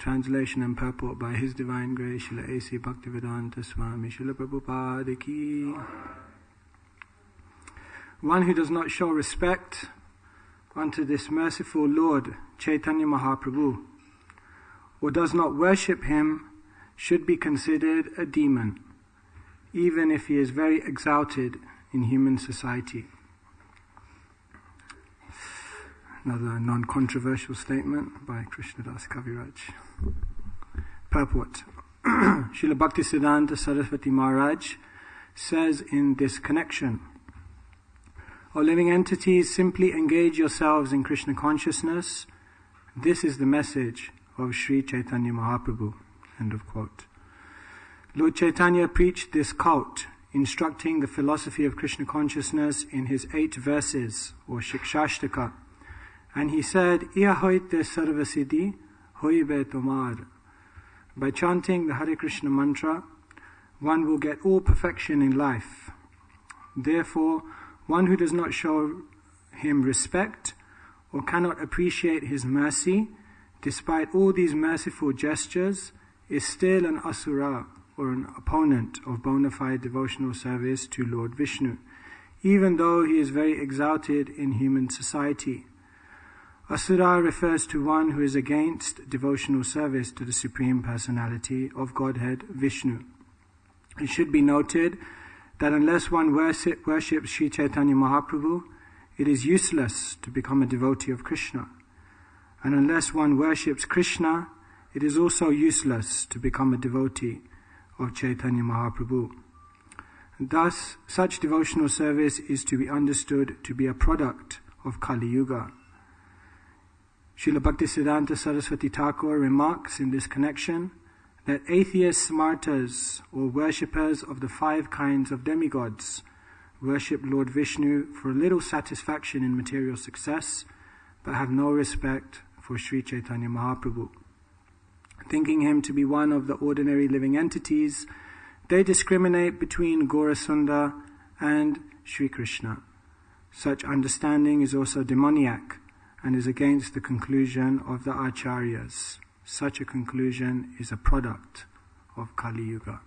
Translation and purport by His Divine Grace, Srila A.C. Bhaktivedanta Swami, Srila Prabhupada Ki. One who does not show respect unto this merciful Lord, Chaitanya Mahaprabhu, or does not worship him, should be considered a demon, even if he is very exalted in human society. Another non-controversial statement by Krishnadas Kaviraj. Purport. Srila Bhaktisiddhanta Saraswati Maharaj says in this connection, O living entities, simply engage yourselves in Krishna consciousness. This is the message of Sri Chaitanya Mahaprabhu. End of quote. Lord Chaitanya preached this cult, instructing the philosophy of Krishna consciousness in his 8 verses, or Shikshashtaka. And he said, Iha hoite sarvasiddhi hoibe tomar. By chanting the Hare Krishna mantra, one will get all perfection in life. Therefore, one who does not show him respect or cannot appreciate his mercy, despite all these merciful gestures, is still an asura, or an opponent of bona fide devotional service to Lord Vishnu, even though he is very exalted in human society. Asura refers to one who is against devotional service to the Supreme Personality of Godhead, Vishnu. It should be noted that unless one worships Sri Chaitanya Mahaprabhu, it is useless to become a devotee of Krishna. And unless one worships Krishna, it is also useless to become a devotee of Chaitanya Mahaprabhu. Thus, such devotional service is to be understood to be a product of Kali Yuga. Srila Bhaktisiddhanta Saraswati Thakur remarks in this connection that atheist martyrs or worshippers of the 5 kinds of demigods worship Lord Vishnu for a little satisfaction in material success, but have no respect for Sri Chaitanya Mahaprabhu. Thinking him to be one of the ordinary living entities, they discriminate between Gaurasunda and Sri Krishna. Such understanding is also demoniac and is against the conclusion of the Acharyas. Such a conclusion is a product of Kali Yuga.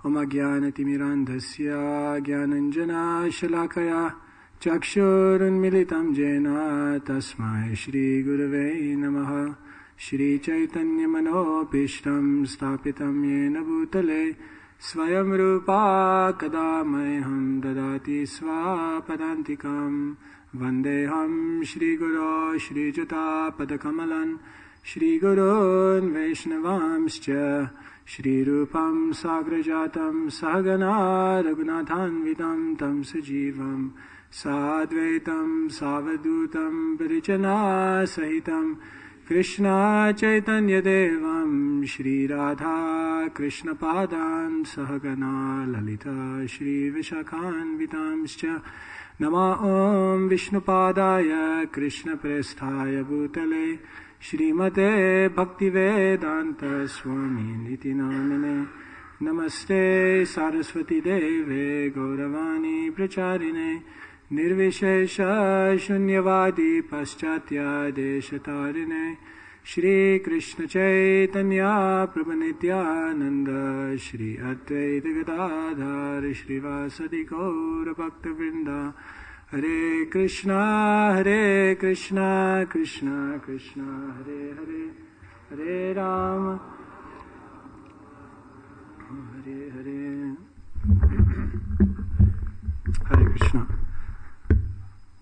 Om Ajnanatimirandhasya Jnananjana Shalakaya Chakshurunmilitam Jena Tasmai Shri Gurave Namaha Shri Chaitanya Manopishtam Stapitam Yena Bhutale Swayam Rupa Kadamaham Dadati Swapadantikam Vandeham Shri Guru Shri Juta Padakamalan Shri Gurun Vaishnavamscha Shri Rupam Sagrajatam Sahagana Raghunathanvitam Tam Sajivam Sadvaitam Savadutam Parichana Sahitam Krishna Chaitanya Devam Shri Radha Krishna Padan Sahagana Lalita Shri Vishakhanvitamscha Nama Om Vishnupadaya Krishna Presthaya Bhutale Shrimate Bhaktivedanta Swami Niti Namine Namaste Saraswati Deve Gauravani Pracharine Nirvishesha Shunyavadi Paschatya Deshatarine Shri Krishna Chaitanya Prabhu Nityananda Shri Advaita Gadadhar Shri Vasadi Gaura Bhakta Vrinda Hare Krishna Krishna Krishna Hare Hare Hare Rama Hare Hare Hare Krishna.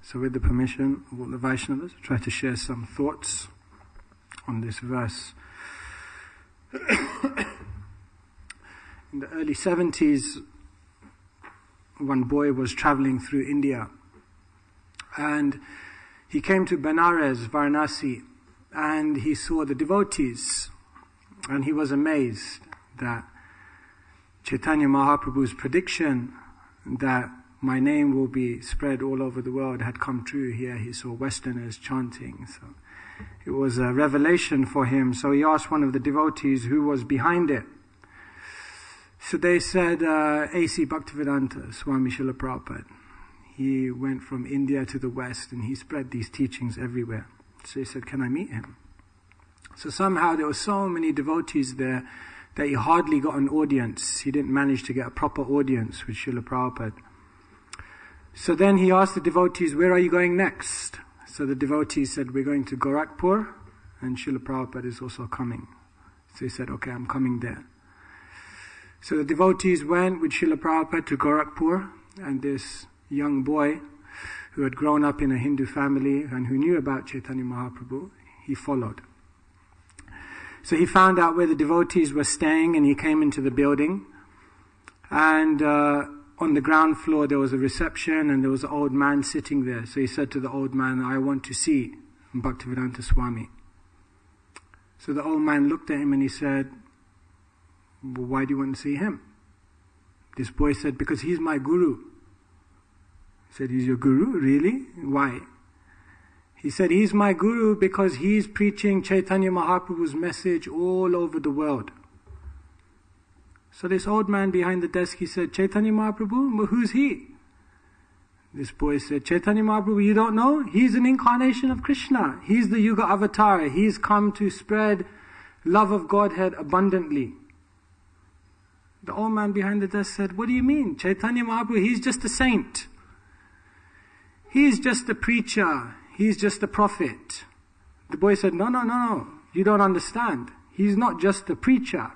So with the permission of all the Vaishnavas, I'll try to share some thoughts on this verse. In the early 70s, one boy was traveling through India, and he came to Benares, Varanasi, and he saw the devotees, and he was amazed that Chaitanya Mahaprabhu's prediction that my name will be spread all over the world had come true. Here he saw Westerners chanting, so it was a revelation for him. So he asked one of the devotees who was behind it. So they said, A.C. Bhaktivedanta Swami Srila Prabhupada. He went from India to the West and he spread these teachings everywhere. So he said, can I meet him? So somehow there were so many devotees there that he hardly got an audience. He didn't manage to get a proper audience with Srila Prabhupada. So then he asked the devotees, where are you going next? So the devotees said, we're going to Gorakhpur, and Srila Prabhupada is also coming. So he said, okay, I'm coming there. So the devotees went with Srila Prabhupada to Gorakhpur, and this young boy who had grown up in a Hindu family and who knew about Chaitanya Mahaprabhu, he followed. So he found out where the devotees were staying, and he came into the building, and on the ground floor there was a reception, and there was an old man sitting there. So he said to the old man, I want to see Bhaktivedanta Swami. So the old man looked at him and he said, well, why do you want to see him? This boy said, because he's my guru. He said, he's your guru? Really? Why? He said, he's my guru because he's preaching Chaitanya Mahaprabhu's message all over the world. So this old man behind the desk, he said, Chaitanya Mahaprabhu? Well, who's he? This boy said, Chaitanya Mahaprabhu, you don't know? He's an incarnation of Krishna. He's the Yuga avatar. He's come to spread love of Godhead abundantly. The old man behind the desk said, what do you mean? Chaitanya Mahaprabhu, he's just a saint. He's just a preacher. He's just a prophet. The boy said, no, you don't understand. He's not just a preacher.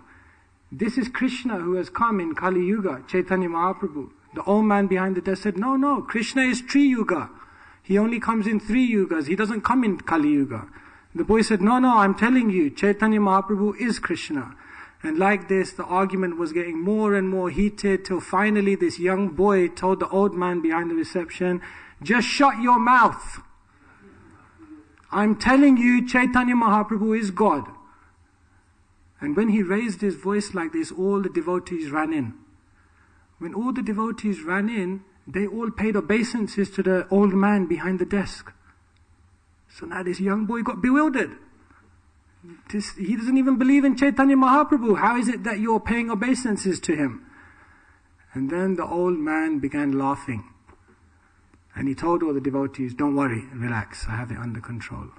This is Krishna who has come in Kali Yuga, Chaitanya Mahaprabhu. The old man behind the desk said, no, Krishna is Tri Yuga. He only comes in 3 yugas. He doesn't come in Kali Yuga. The boy said, no, I'm telling you, Chaitanya Mahaprabhu is Krishna. And like this, the argument was getting more and more heated till finally this young boy told the old man behind the reception, just shut your mouth. I'm telling you, Chaitanya Mahaprabhu is God. And when he raised his voice like this, all the devotees ran in. When all the devotees ran in, they all paid obeisances to the old man behind the desk. So now this young boy got bewildered. He doesn't even believe in Chaitanya Mahaprabhu. How is it that you're paying obeisances to him? And then the old man began laughing. And he told all the devotees, don't worry, relax, I have it under control.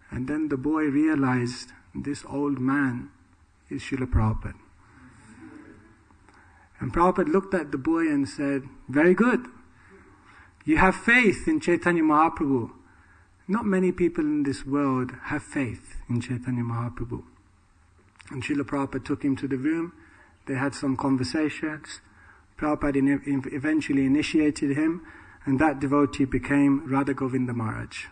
And then the boy realized this old man is Srila Prabhupada. And Prabhupada looked at the boy and said, very good. You have faith in Chaitanya Mahaprabhu. Not many people in this world have faith in Chaitanya Mahaprabhu. And Srila Prabhupada took him to the room. They had some conversations. Prabhupada eventually initiated him, and that devotee became Radha Govinda Maharaj.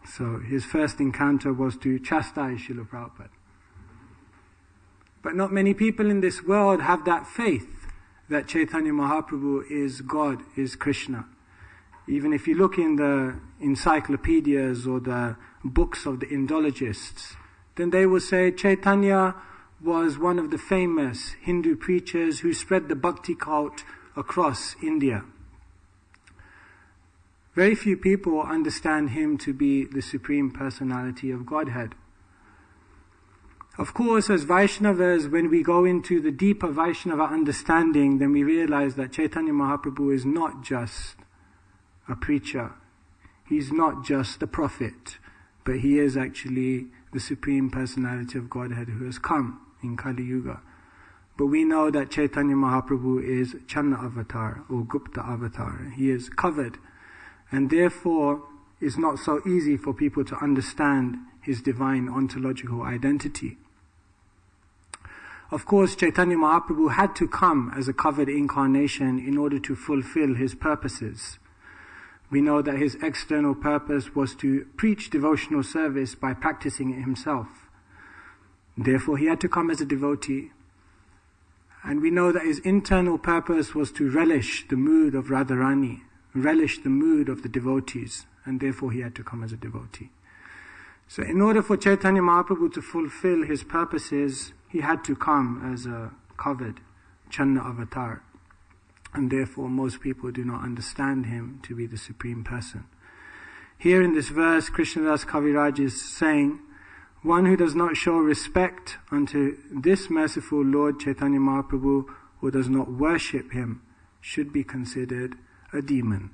So his first encounter was to chastise Srila Prabhupada. But not many people in this world have that faith that Chaitanya Mahaprabhu is God, is Krishna. Even if you look in the encyclopedias or the books of the Indologists, then they will say Chaitanya was one of the famous Hindu preachers who spread the bhakti cult across India. Very few people understand him to be the Supreme Personality of Godhead. Of course, as Vaishnavas, when we go into the deeper Vaishnava understanding, then we realize that Chaitanya Mahaprabhu is not just a preacher. He's not just a prophet, but he is actually the Supreme Personality of Godhead who has come in Kali Yuga. But we know that Chaitanya Mahaprabhu is Channa avatar or Gupta avatar. He is covered, and therefore is not so easy for people to understand his divine ontological identity. Of course, Chaitanya Mahaprabhu had to come as a covered incarnation in order to fulfill his purposes. We know that his external purpose was to preach devotional service by practicing it himself. Therefore, he had to come as a devotee. And we know that his internal purpose was to relish the mood of Radharani, relish the mood of the devotees, and therefore he had to come as a devotee. So in order for Chaitanya Mahaprabhu to fulfill his purposes, he had to come as a covered Channa avatar. And therefore most people do not understand him to be the Supreme Person. Here in this verse, Krishnadas Kaviraj is saying, one who does not show respect unto this merciful Lord Chaitanya Mahaprabhu, or does not worship him, should be considered a demon.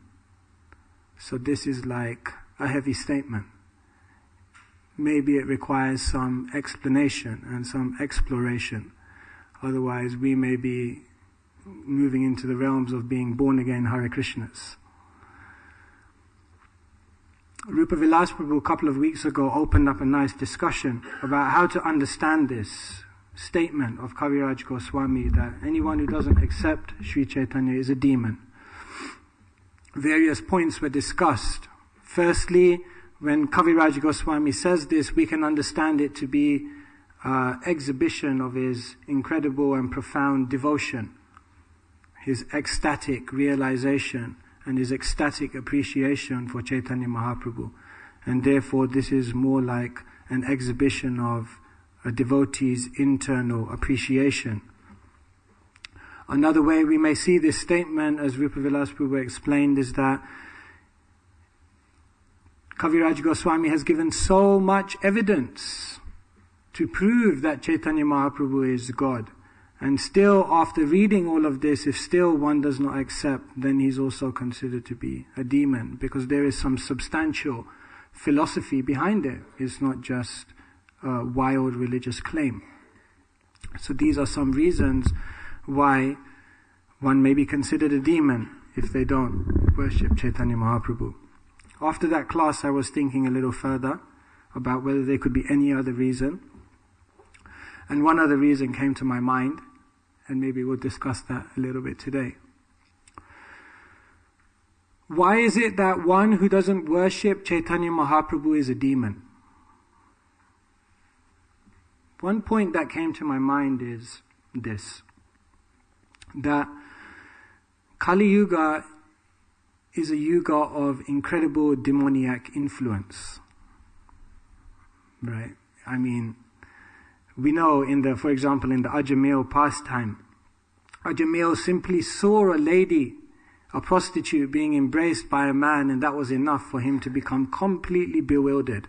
So this is like a heavy statement. maybe it requires some explanation and some exploration. Otherwise, we may be moving into the realms of being born-again Hare Krishnas. Rupa Vilas Prabhu a couple of weeks ago opened up a nice discussion about how to understand this statement of Kaviraj Goswami that anyone who doesn't accept Sri Chaitanya is a demon. Various points were discussed. Firstly, when Kaviraj Goswami says this, we can understand it to be exhibition of his incredible and profound devotion, his ecstatic realization and his ecstatic appreciation for Chaitanya Mahaprabhu. And therefore this is more like an exhibition of a devotee's internal appreciation. Another way we may see this statement, as Rupa Vilas Prabhu explained, is that Kaviraj Goswami has given so much evidence to prove that Chaitanya Mahaprabhu is God. And still, after reading all of this, if still one does not accept, then he's also considered to be a demon, because there is some substantial philosophy behind it. It's not just a wild religious claim. So these are some reasons why one may be considered a demon if they don't worship Chaitanya Mahaprabhu. After that class, I was thinking a little further about whether there could be any other reason. And one other reason came to my mind, and maybe we'll discuss that a little bit today. Why is it that one who doesn't worship Chaitanya Mahaprabhu is a demon? One point that came to my mind is this, that Kali Yuga is a yuga of incredible demoniac influence. Right? I mean, we know for example, in the Ajamil pastime, Ajamil simply saw a lady, a prostitute, being embraced by a man, and that was enough for him to become completely bewildered.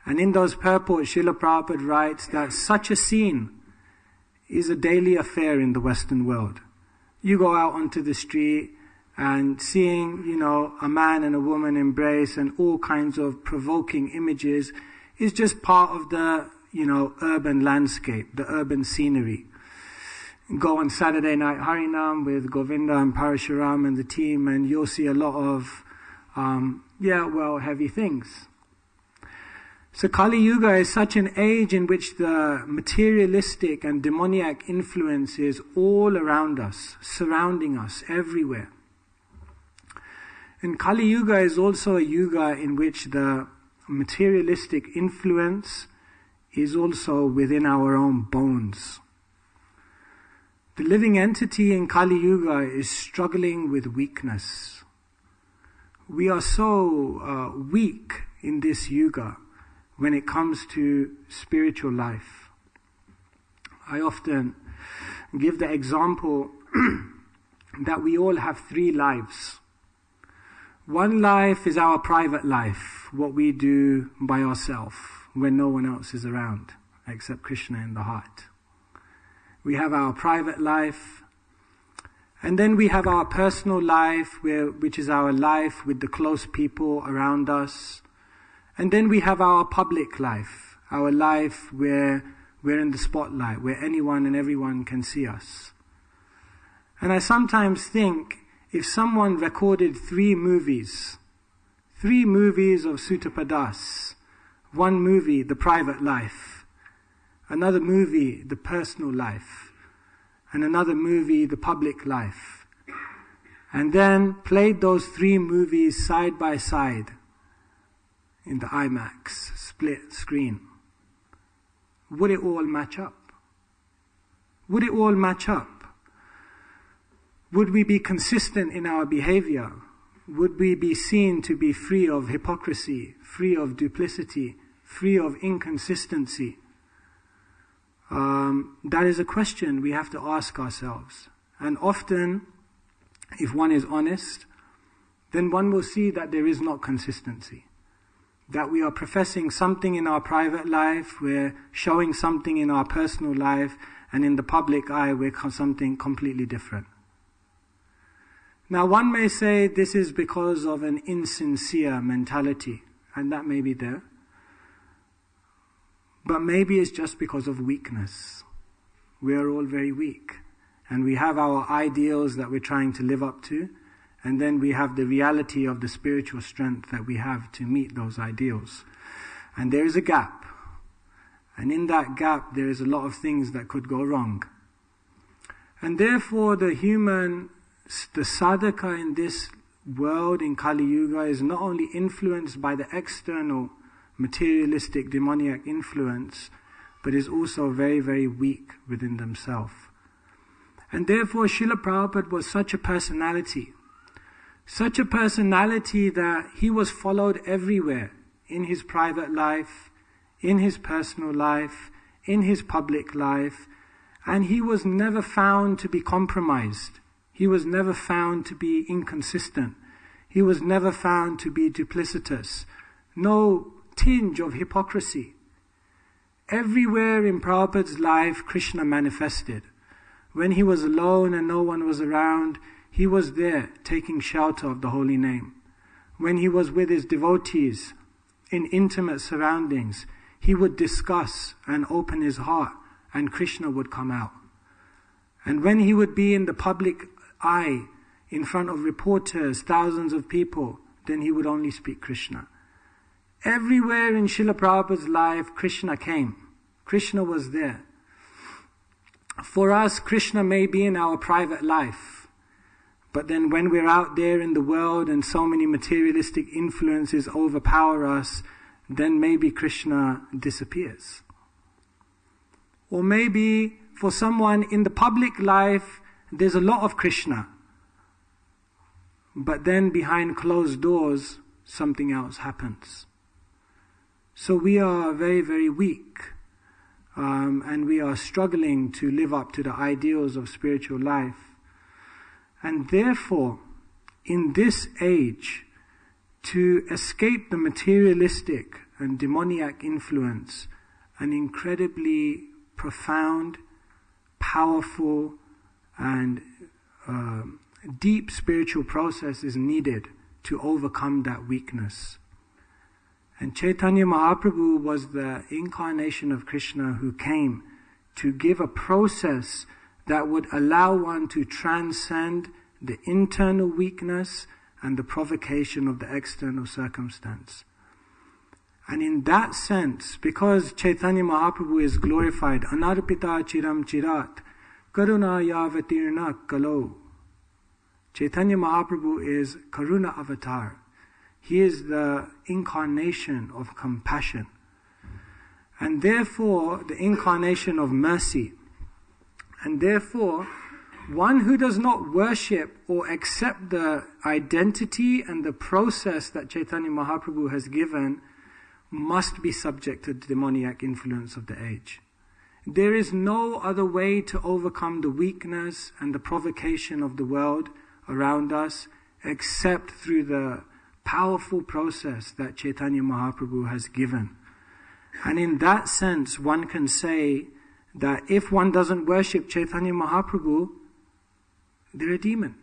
And in those purports, Srila Prabhupada writes that such a scene is a daily affair in the Western world. You go out onto the street and seeing, a man and a woman embrace and all kinds of provoking images is just part of the urban landscape, the urban scenery. Go on Saturday night Harinam with Govinda and Parashuram and the team, and you'll see a lot of, heavy things. So Kali Yuga is such an age in which the materialistic and demoniac influence is all around us, surrounding us, everywhere. And Kali Yuga is also a yuga in which the materialistic influence is also within our own bones. The living entity in Kali Yuga is struggling with weakness. We are so weak in this yuga when it comes to spiritual life. I often give the example that we all have 3 lives. One life is our private life, what we do by ourselves when no one else is around except Krishna in the heart. We have our private life, and then we have our personal life, which is our life with the close people around us. And then we have our public life, our life where we're in the spotlight, where anyone and everyone can see us. And I sometimes think, if someone recorded 3 movies of Sutapa Das, one movie, the private life, another movie, the personal life, and another movie, the public life, and then played those 3 movies side by side in the IMAX split screen, would it all match up? Would it all match up? Would we be consistent in our behavior? Would we be seen to be free of hypocrisy, free of duplicity, free of inconsistency? That is a question we have to ask ourselves. And often, if one is honest, then one will see that there is not consistency. That we are professing something in our private life, we're showing something in our personal life, and in the public eye we're something completely different. Now one may say this is because of an insincere mentality, and that may be there. But maybe it's just because of weakness. We are all very weak. And we have our ideals that we're trying to live up to. And then we have the reality of the spiritual strength that we have to meet those ideals. And there is a gap. And in that gap, there is a lot of things that could go wrong. And therefore, the sadhaka in this world, in Kali Yuga, is not only influenced by the external materialistic demoniac influence, but is also very, very weak within themselves. And therefore, Srila Prabhupada was such a personality that he was followed everywhere, in his private life, in his personal life, in his public life, and he was never found to be compromised. He was never found to be inconsistent. He was never found to be duplicitous. No tinge of hypocrisy. Everywhere in Prabhupada's life, Krishna manifested. When he was alone and no one was around, he was there taking shelter of the holy name. When he was with his devotees in intimate surroundings, he would discuss and open his heart, and Krishna would come out. And when he would be in the public eye, in front of reporters, thousands of people, then he would only speak Krishna. Everywhere in Srila Prabhupada's life, Krishna came. Krishna was there. For us, Krishna may be in our private life, but then when we're out there in the world and so many materialistic influences overpower us, then maybe Krishna disappears. Or maybe for someone in the public life, there's a lot of Krishna, but then behind closed doors, something else happens. So we are very, very weak, and we are struggling to live up to the ideals of spiritual life. And therefore, in this age, to escape the materialistic and demoniac influence, an incredibly profound, powerful, and deep spiritual process is needed to overcome that weakness. And Chaitanya Mahaprabhu was the incarnation of Krishna who came to give a process that would allow one to transcend the internal weakness and the provocation of the external circumstance. And in that sense, because Chaitanya Mahaprabhu is glorified, Anarpita Chiram Chirat, Karuna Yavatirna Kalo. Chaitanya Mahaprabhu is Karuna Avatar. He is the incarnation of compassion. And therefore, the incarnation of mercy. And therefore, one who does not worship or accept the identity and the process that Chaitanya Mahaprabhu has given must be subject to the demoniac influence of the age. There is no other way to overcome the weakness and the provocation of the world around us except through the powerful process that Chaitanya Mahaprabhu has given. And in that sense, one can say that if one doesn't worship Chaitanya Mahaprabhu, they're a demon.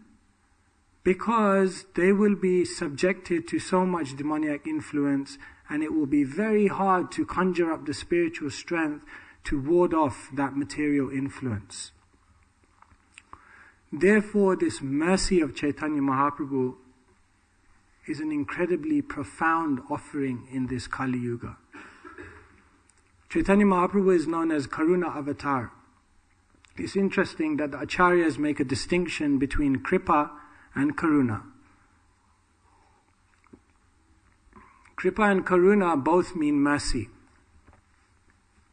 Because they will be subjected to so much demoniac influence, and it will be very hard to conjure up the spiritual strength to ward off that material influence. Therefore, this mercy of Chaitanya Mahaprabhu is an incredibly profound offering in this Kali Yuga. Chaitanya Mahaprabhu is known as Karuna Avatar. It's interesting that the Acharyas make a distinction between Kripa and Karuna. Kripa and Karuna both mean mercy.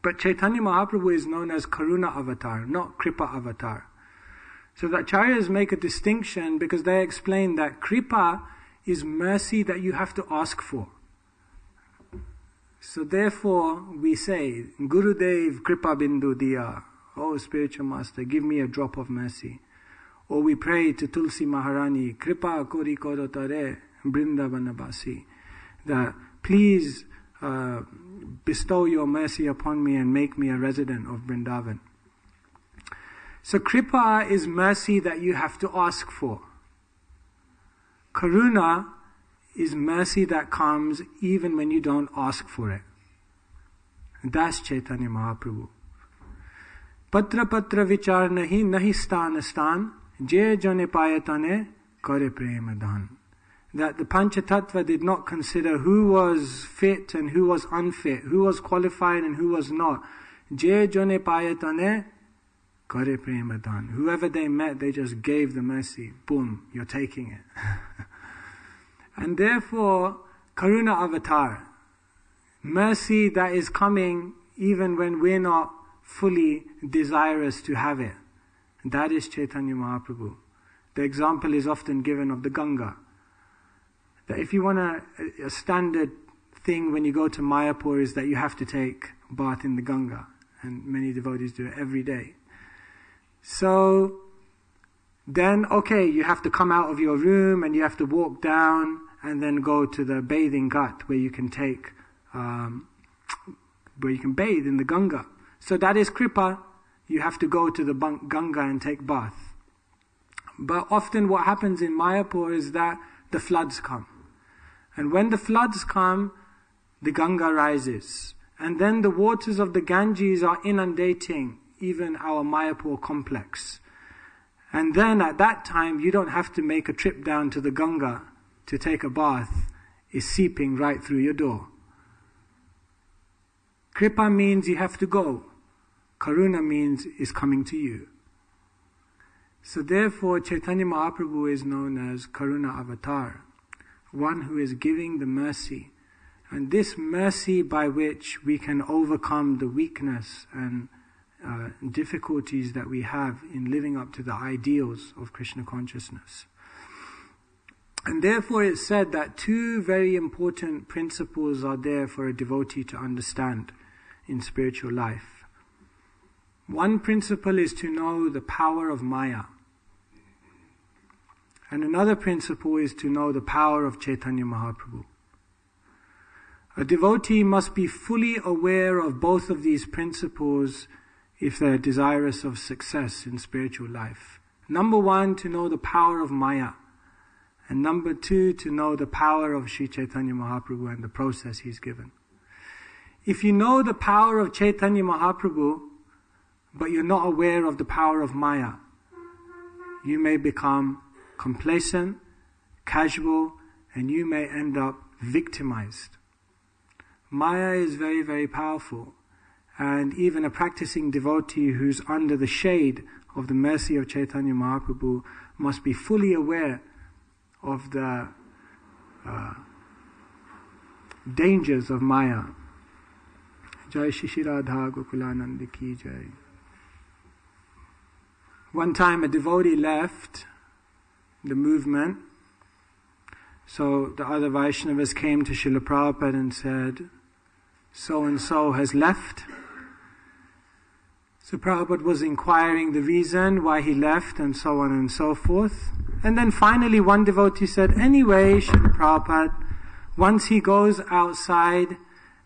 But Chaitanya Mahaprabhu is known as Karuna Avatar, not Kripa Avatar. So the Acharyas make a distinction because they explain that Kripa is mercy that you have to ask for. So therefore we say, Gurudev Kripa Bindu Diya, oh spiritual master, give me a drop of mercy. Or we pray to Tulsi Maharani, Kripa Kori Korotare Brindavanabasi, that please bestow your mercy upon me and make me a resident of Vrindavan. So Kripa is mercy that you have to ask for. Karuna is mercy that comes even when you don't ask for it. That's Chaitanya Mahaprabhu. Patra patra vichar nahi, nahi stan stan, je jane payatane kare prema dhan. That the Panchatattva did not consider who was fit and who was unfit, who was qualified and who was not. Je jane payatane kare prema dhan. Whoever they met, they just gave the mercy. Boom, you're taking it. And therefore, Karuna Avatar, mercy that is coming even when we're not fully desirous to have it. That is Chaitanya Mahaprabhu. The example is often given of the Ganga. That if you want a standard thing when you go to Mayapur is that you have to take a bath in the Ganga. And many devotees do it every day. So then, okay, you have to come out of your room and you have to walk down and then go to the bathing ghat where you can take, where you can bathe in the Ganga. So that is kripa. You have to go to the Ganga and take bath. But often what happens in Mayapur is that the floods come. And when the floods come, the Ganga rises. And then the waters of the Ganges are inundating even our Mayapur complex. And then at that time, you don't have to make a trip down to the Ganga to take a bath. It's seeping right through your door. Kripa means you have to go. Karuna means is coming to you. So therefore, Chaitanya Mahaprabhu is known as Karuna Avatar, one who is giving the mercy. And this mercy by which we can overcome the weakness and difficulties that we have in living up to the ideals of Krishna consciousness. And therefore it's said that two very important principles are there for a devotee to understand in spiritual life. One principle is to know the power of Maya. And another principle is to know the power of Chaitanya Mahaprabhu. A devotee must be fully aware of both of these principles if they're desirous of success in spiritual life. Number one, to know the power of Maya. And number two, to know the power of Sri Chaitanya Mahaprabhu and the process he's given. If you know the power of Chaitanya Mahaprabhu, but you're not aware of the power of Maya, you may become complacent, casual, and you may end up victimized. Maya is very, very powerful. And even a practicing devotee who's under the shade of the mercy of Chaitanya Mahaprabhu must be fully aware of the dangers of Maya. Jai Shri Radha Gokulananda Ki Jai. One time a devotee left the movement. So the other Vaishnavas came to Srila Prabhupada and said, so-and-so has left. So Prabhupada was inquiring the reason why he left and so on and so forth. And then finally one devotee said, anyway, Srila Prabhupada, once he goes outside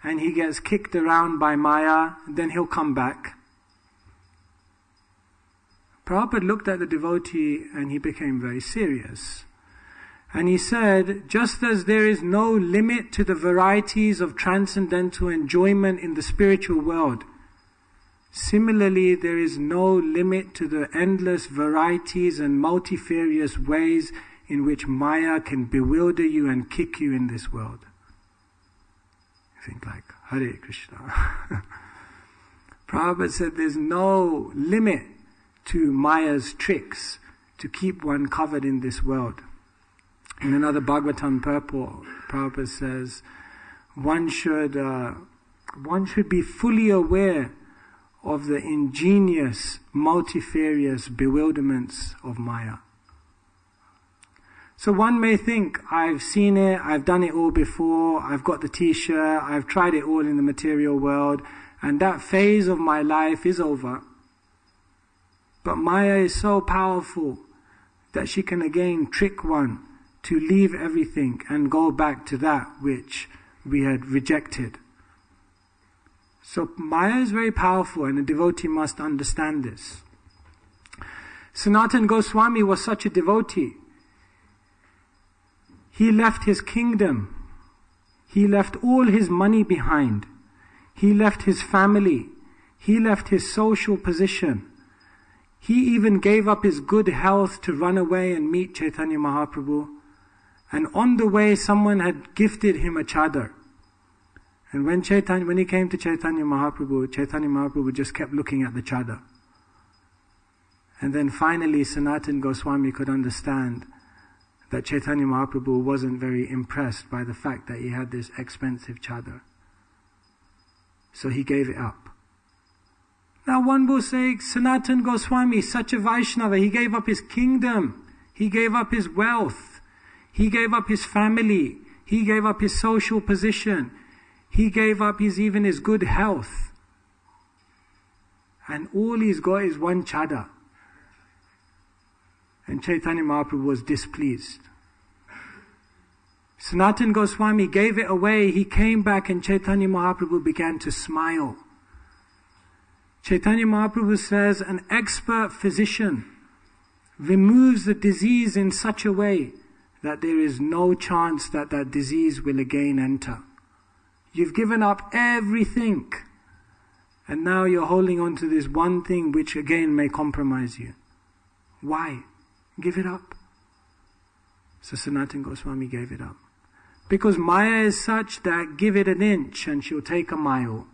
and he gets kicked around by Maya, then he'll come back. Prabhupada looked at the devotee and he became very serious. And he said, just as there is no limit to the varieties of transcendental enjoyment in the spiritual world, similarly there is no limit to the endless varieties and multifarious ways in which Maya can bewilder you and kick you in this world. You think like, Hare Krishna. Prabhupada said there's no limit to Maya's tricks to keep one covered in this world. In another Bhagavatam purport, Prabhupada says, one should be fully aware of the ingenious, multifarious bewilderments of Maya. So one may think, I've seen it, I've done it all before, I've got the t-shirt, I've tried it all in the material world, and that phase of my life is over. But Maya is so powerful that she can again trick one to leave everything and go back to that which we had rejected. So Maya is very powerful and a devotee must understand this. Sanatana Goswami was such a devotee. He left his kingdom. He left all his money behind. He left his family. He left his social position. He even gave up his good health to run away and meet Chaitanya Mahaprabhu. And on the way, someone had gifted him a chadar. And when he came to Chaitanya Mahaprabhu just kept looking at the chadar. And then finally, Sanatana Goswami could understand that Chaitanya Mahaprabhu wasn't very impressed by the fact that he had this expensive chadar. So he gave it up. Now one will say, Sanatana Goswami, such a Vaishnava, he gave up his kingdom, he gave up his wealth, he gave up his family, he gave up his social position, he gave up even his good health. And all he's got is one chadar. And Chaitanya Mahaprabhu was displeased. Sanatana Goswami gave it away. He came back and Chaitanya Mahaprabhu began to smile. Chaitanya Mahaprabhu says, an expert physician removes the disease in such a way that there is no chance that that disease will again enter. You've given up everything, and now you're holding on to this one thing which again may compromise you. Why? Give it up. So Sanatana Goswami gave it up. Because Maya is such that give it an inch and she'll take a mile.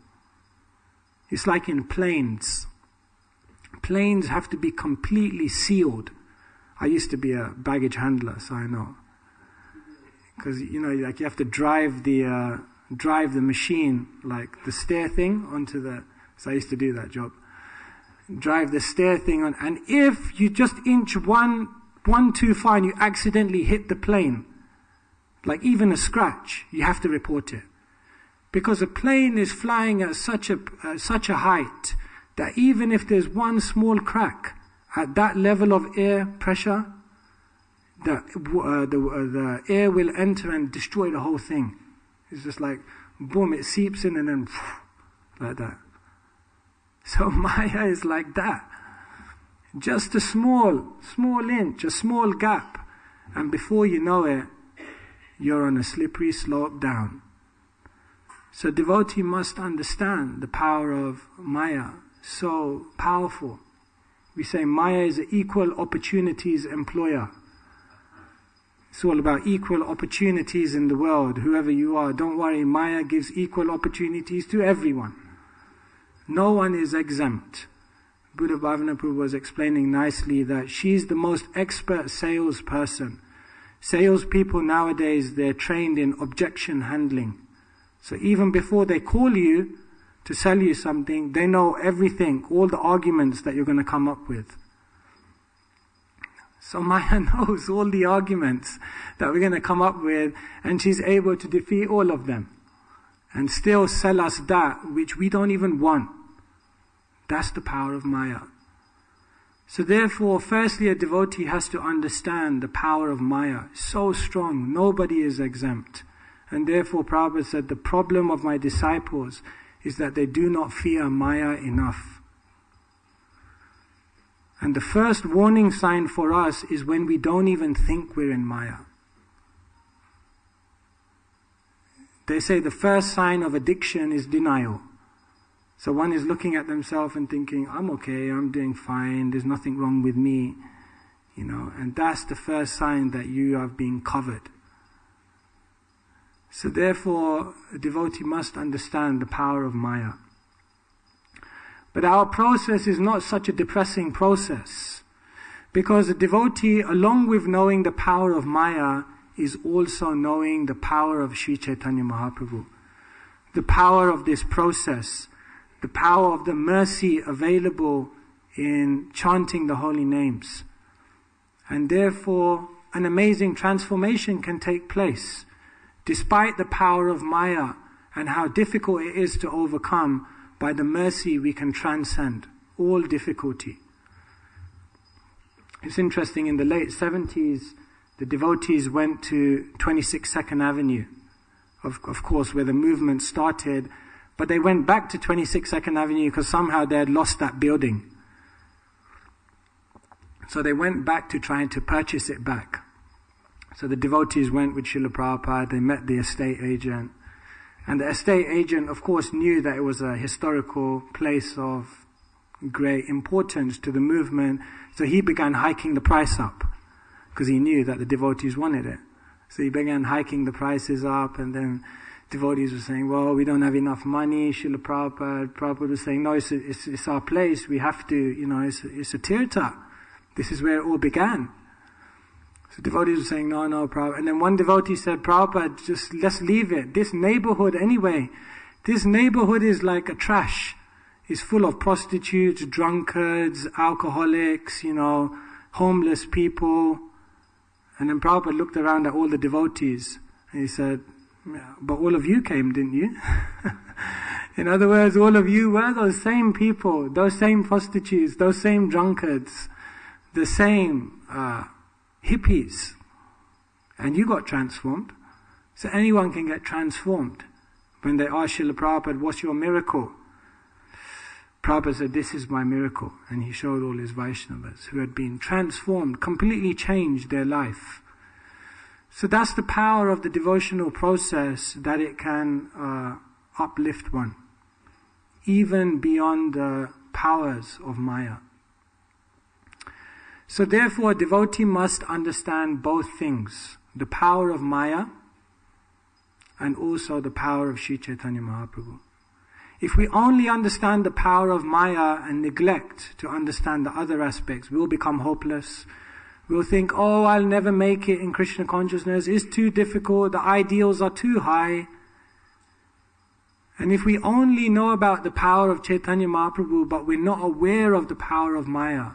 It's like in planes. Planes have to be completely sealed. I used to be a baggage handler, so I know. Because, like you have to drive the machine, like the stair thing onto the... So I used to do that job. Drive the stair thing on, and if you just inch one too far and you accidentally hit the plane, like even a scratch, you have to report it. Because a plane is flying at such a height that even if there's one small crack at that level of air pressure, the air will enter and destroy the whole thing. It's just like, boom, it seeps in and then like that. So Maya is like that. Just a small inch, a small gap. And before you know it, you're on a slippery slope down. So devotee must understand the power of Maya. So powerful. We say Maya is an equal opportunities employer. It's all about equal opportunities in the world. Whoever you are, don't worry, Maya gives equal opportunities to everyone. No one is exempt. Buddha Bhavanaprabhu was explaining nicely that she's the most expert salesperson. Salespeople nowadays, they're trained in objection handling. So even before they call you to sell you something, they know everything, all the arguments that you're going to come up with. So Maya knows all the arguments that we're going to come up with, and she's able to defeat all of them and still sell us that which we don't even want. That's the power of Maya. So therefore, firstly, a devotee has to understand the power of Maya. So strong, nobody is exempt. And therefore, Prabhupada said, the problem of my disciples is that they do not fear Maya enough. And the first warning sign for us is when we don't even think we're in Maya. They say the first sign of addiction is denial. So one is looking at themselves and thinking, I'm okay, I'm doing fine, there's nothing wrong with me. And that's the first sign that you are being covered. So therefore, a devotee must understand the power of Maya. But our process is not such a depressing process. Because a devotee, along with knowing the power of Maya, is also knowing the power of Sri Chaitanya Mahaprabhu. The power of this process. The power of the mercy available in chanting the holy names. And therefore, an amazing transformation can take place. Despite the power of Maya and how difficult it is to overcome, by the mercy we can transcend all difficulty. It's interesting, in the late 70s, the devotees went to 26 2nd Avenue, of course, where the movement started, but they went back to 26 2nd Avenue because somehow they had lost that building. So they went back to trying to purchase it back. So the devotees went with Srila Prabhupada, they met the estate agent, And the estate agent, of course, knew that it was a historical place of great importance to the movement, so he began hiking the price up, because he knew that the devotees wanted it. So he began hiking the prices up, and then devotees were saying, well, we don't have enough money. Srila Prabhupada was saying, no, it's our place, we have to, it's a tirtha. This is where it all began. So devotees were saying, no, Prabhupada. And then one devotee said, Prabhupada, just let's leave it. This neighborhood is like a trash. It's full of prostitutes, drunkards, alcoholics, homeless people. And then Prabhupada looked around at all the devotees and he said, yeah, but all of you came, didn't you? In other words, all of you were those same people, those same prostitutes, those same drunkards, the same hippies. And you got transformed. So anyone can get transformed. When they asked Srila Prabhupada, what's your miracle? Prabhupada said, this is my miracle. And he showed all his Vaishnavas who had been transformed, completely changed their life. So that's the power of the devotional process, that it can uplift one, even beyond the powers of Maya. So therefore, a devotee must understand both things, the power of Maya and also the power of Sri Chaitanya Mahaprabhu. If we only understand the power of Maya and neglect to understand the other aspects, we'll become hopeless. We'll think, oh, I'll never make it in Krishna consciousness, it's too difficult, the ideals are too high. And if we only know about the power of Chaitanya Mahaprabhu, but we're not aware of the power of Maya,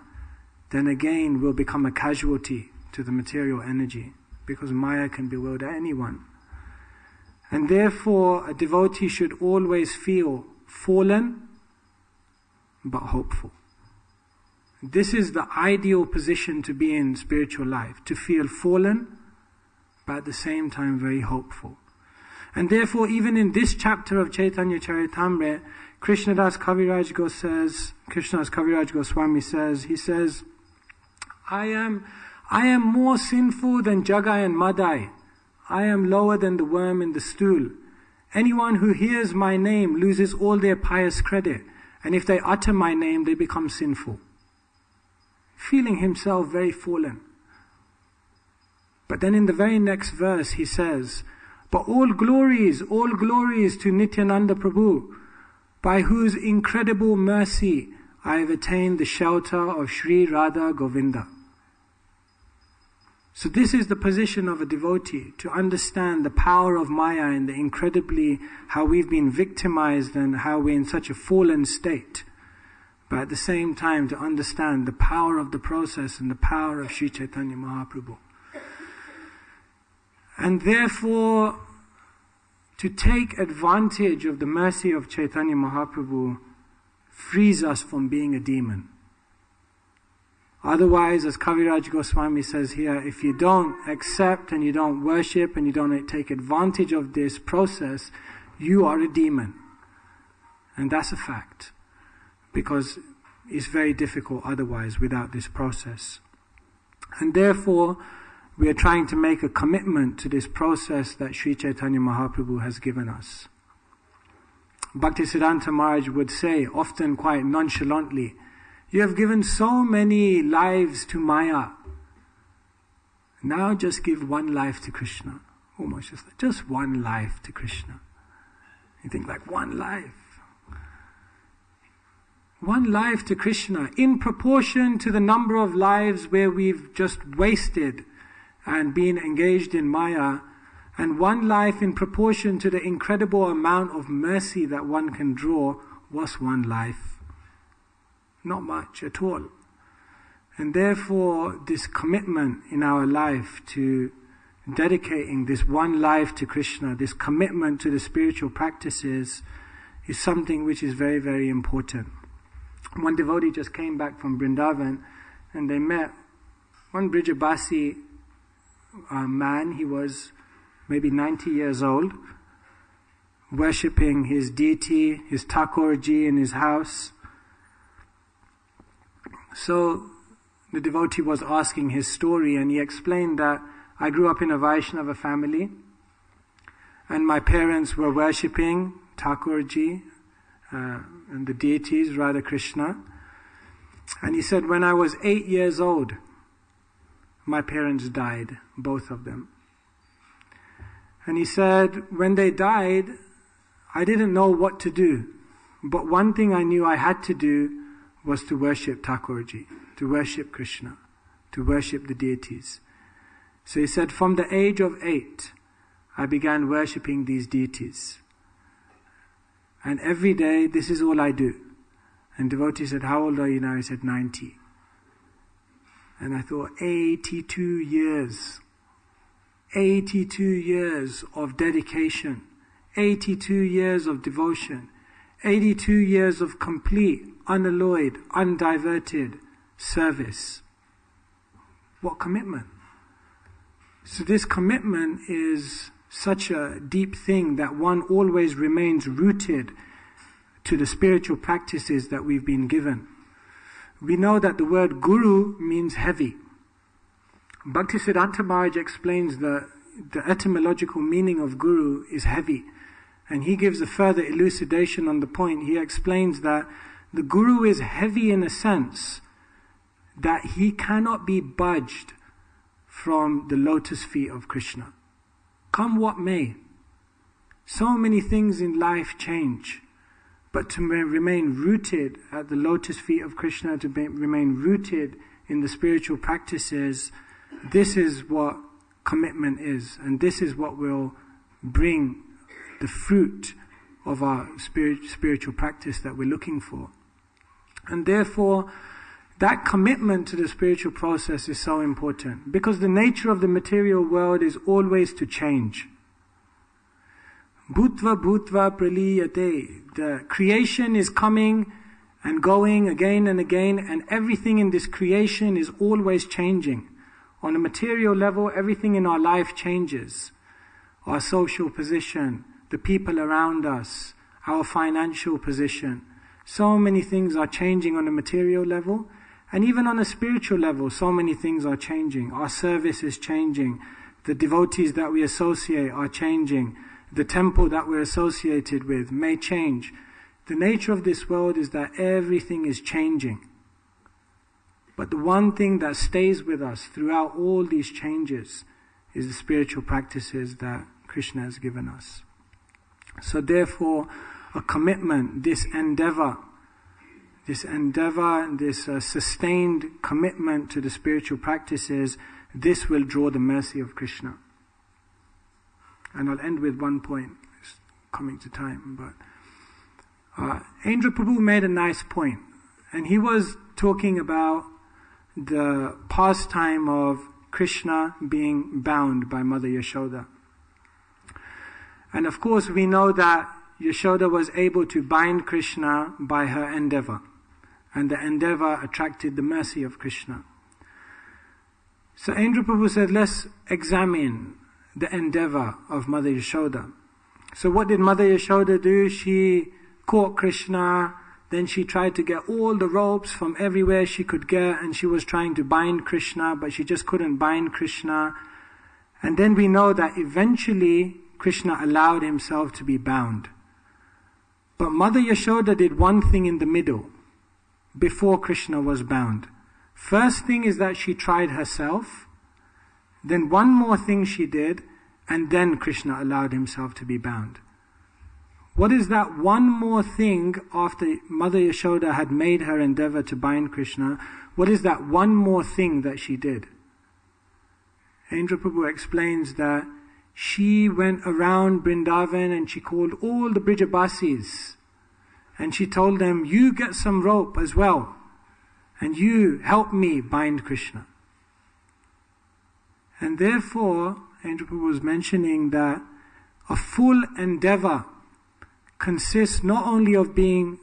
then again we'll become a casualty to the material energy, because Maya can bewilder anyone. And therefore, a devotee should always feel fallen, but hopeful. This is the ideal position to be in spiritual life, to feel fallen, but at the same time very hopeful. And therefore, even in this chapter of Chaitanya Charitamrita, Krishnadas Kaviraj Goswami says, he says, I am more sinful than Jagai and Madai. I am lower than the worm in the stool. Anyone who hears my name loses all their pious credit, and if they utter my name, they become sinful. Feeling himself very fallen. But then in the very next verse he says, but all glories to Nityananda Prabhu, by whose incredible mercy I have attained the shelter of Sri Radha Govinda. So this is the position of a devotee, to understand the power of Maya and the incredibly how we've been victimized and how we're in such a fallen state. But at the same time to understand the power of the process and the power of Sri Chaitanya Mahaprabhu. And therefore, to take advantage of the mercy of Chaitanya Mahaprabhu frees us from being a demon. Otherwise, as Kaviraj Goswami says here, if you don't accept and you don't worship and you don't take advantage of this process, you are a demon. And that's a fact. Because it's very difficult otherwise without this process. And therefore, we are trying to make a commitment to this process that Sri Chaitanya Mahaprabhu has given us. Bhaktisiddhanta Maharaj would say, often quite nonchalantly, you have given so many lives to Maya. Now just give one life to Krishna. Almost just one life to Krishna. You think like one life. One life to Krishna in proportion to the number of lives where we've just wasted and been engaged in Maya, and one life in proportion to the incredible amount of mercy that one can draw. What's one life? Not much at all. And therefore, this commitment in our life to dedicating this one life to Krishna, this commitment to the spiritual practices, is something which is very, very important. One devotee just came back from Vrindavan, and they met one Brijabasi man. He was maybe 90 years old, worshipping his deity, his Thakurji in his house. So the devotee was asking his story, and he explained that I grew up in a Vaishnava family, and my parents were worshipping Thakurji and the deities, Radha Krishna. And he said, when I was 8 years old, my parents died, both of them. And he said, when they died, I didn't know what to do. But one thing I knew I had to do was to worship Thakurji, to worship Krishna, to worship the deities. So he said, from the age of 8, I began worshipping these deities. And every day, this is all I do. And devotee said, how old are you now? He said, 90. And I thought, 82 years. 82 years of dedication. 82 years of devotion. 82 years of complete, unalloyed, undiverted service. What commitment? So this commitment is such a deep thing that one always remains rooted to the spiritual practices that we've been given. We know that the word guru means heavy. Bhaktisiddhanta Maharaj explains the etymological meaning of guru is heavy. And he gives a further elucidation on the point. He explains that the guru is heavy in a sense that he cannot be budged from the lotus feet of Krishna. Come what may. So many things in life change. But to remain rooted at the lotus feet of Krishna, to remain rooted in the spiritual practices, this is what commitment is. And this is what will bring the fruit of our spiritual practice that we're looking for. And therefore, that commitment to the spiritual process is so important, because the nature of the material world is always to change. Bhutva bhutva praliyate. The creation is coming and going again and again, and everything in this creation is always changing. On a material level, everything in our life changes. Our social position, the people around us, our financial position. So many things are changing on a material level. And even on a spiritual level, so many things are changing. Our service is changing. The devotees that we associate are changing. The temple that we're associated with may change. The nature of this world is that everything is changing. But the one thing that stays with us throughout all these changes is the spiritual practices that Krishna has given us. So therefore, a commitment, this endeavor, this sustained commitment to the spiritual practices, this will draw the mercy of Krishna. And I'll end with one point. It's coming to time, but Indra Prabhu made a nice point, and he was talking about the pastime of Krishna being bound by Mother Yashoda. And of course we know that Yashoda was able to bind Krishna by her endeavor, and the endeavor attracted the mercy of Krishna. So Indra Prabhu said, let's examine the endeavor of Mother Yashoda. So what did Mother Yashoda do? She caught Krishna, then she tried to get all the ropes from everywhere she could get, and she was trying to bind Krishna, but she just couldn't bind Krishna. And then we know that eventually Krishna allowed himself to be bound. But Mother Yashoda did one thing in the middle, before Krishna was bound. First thing is that she tried herself, then one more thing she did, and then Krishna allowed himself to be bound. What is that one more thing after Mother Yashoda had made her endeavor to bind Krishna? What is that one more thing that she did? Indra Prabhu explains that she went around Vrindavan and she called all the Brijabasis, and she told them, you get some rope as well, and you help me bind Krishna. And therefore, Indra Prabhu was mentioning that a full endeavor consists not only of being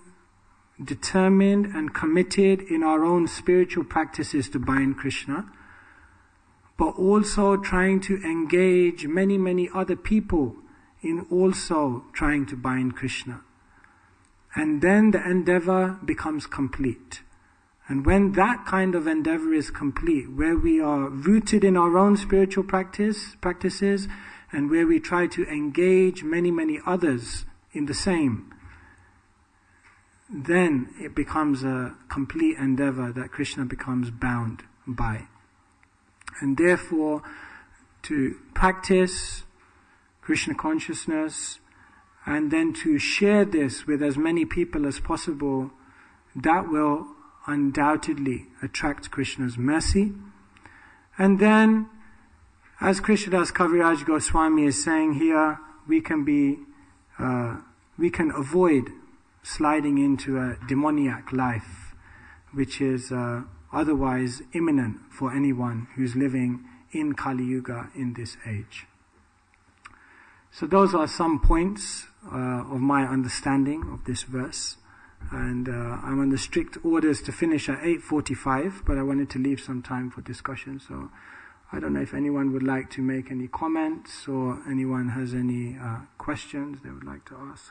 determined and committed in our own spiritual practices to bind Krishna, but also trying to engage many other people in also trying to bind Krishna. And then the endeavor becomes complete. And when that kind of endeavor is complete, where we are rooted in our own spiritual practices, and where we try to engage many, many others in the same, then it becomes a complete endeavor that Krishna becomes bound by. And therefore, to practice Krishna consciousness and then to share this with as many people as possible, that will undoubtedly attract Krishna's mercy. And then, as Krishnadas Kaviraj Goswami is saying here, we can avoid sliding into a demoniac life, which is otherwise imminent for anyone who's living in Kali Yuga in this age. So those are some points of my understanding of this verse. And I'm under strict orders to finish at 8:45, but I wanted to leave some time for discussion. So I don't know if anyone would like to make any comments or anyone has any questions they would like to ask.